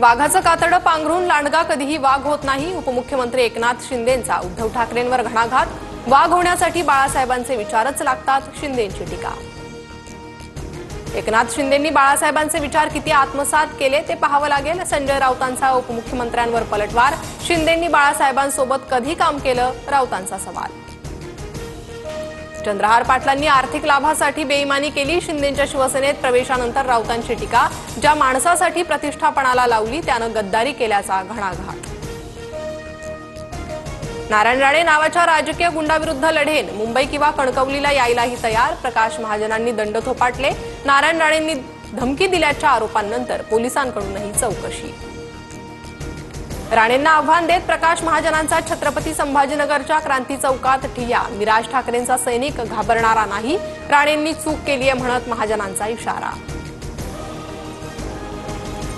वाघाचं कातडं पांघरून लांडगा कधीही वाघ होत नाही. उपमुख्यमंत्री एकनाथ शिंदेंचा उद्धव ठाकरेंवर घणाघात. वाघ होण्यासाठी बाळासाहेबांचे विचारच लागतात, शिंदेंची टीका. एकनाथ शिंदेंनी बाळासाहेबांचे विचार किती आत्मसात केले ते पाहावं लागेल. संजय राऊतांचा उपमुख्यमंत्र्यांवर पलटवार. शिंदेंनी बाळासाहेबांसोबत कधी काम केलं, राऊतांचा सवाल. चंद्रहार पाटलांनी आर्थिक लाभासाठी बेईमानी केली. शिंदेंच्या शिवसेनेत प्रवेशानंतर राऊतांची टीका. ज्या माणसासाठी प्रतिष्ठापणाला लावली त्यानं गद्दारी केल्याचा घणाघात. नारायण राणे नावाच्या राजकीय गुंडाविरुद्ध लढेन. मुंबई किंवा कणकवलीला यायलाही तयार. प्रकाश महाजनांनी दंड थोपाटले. नारायण राणेंनी धमकी दिल्याच्या आरोपांनंतर पोलिसांकडूनही चौकशी. राणेंना आव्हान देत प्रकाश महाजनांचा छत्रपती संभाजीनगरच्या क्रांती चौकात ठिय्या. मी राज ठाकरेंचा सैनिक, घाबरणारा नाही. राणेंनी चूक केलीये म्हणत महाजनांचा इशारा.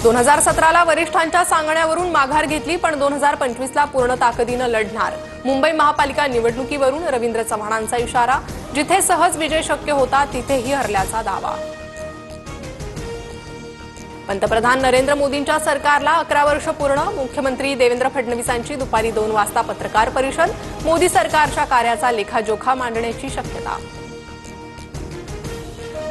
2017ला वरिष्ठांच्या सांगण्यावरून माघार घेतली, पण 2025ला पूर्ण ताकदीनं लढणार. मुंबई महापालिका निवडणुकीवरून रवींद्र चव्हाणांचा इशारा. जिथे सहज विजय शक्य होता तिथेही हरल्याचा दावा. पंतप्रधान नरेंद्र मोदींच्या सरकारला 11 वर्ष पूर्ण. मुख्यमंत्री देवेंद्र फडणवीसांची दुपारी 2 वाजता पत्रकार परिषद. मोदी सरकारच्या कार्याचा लेखाजोखा मांडण्याची शक्यता.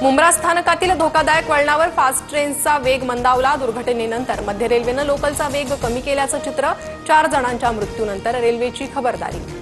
मुंब्रा स्थानकातील धोकादायक वळणावर फास्ट ट्रेन्सचा वेग मंदावला. दुर्घटनेनंतर मध्य रेल्वेनं लोकलचा वेग कमी केल्याचं चित्र. 4 जणांच्या मृत्यूनंतर रेल्वेची खबरदारी.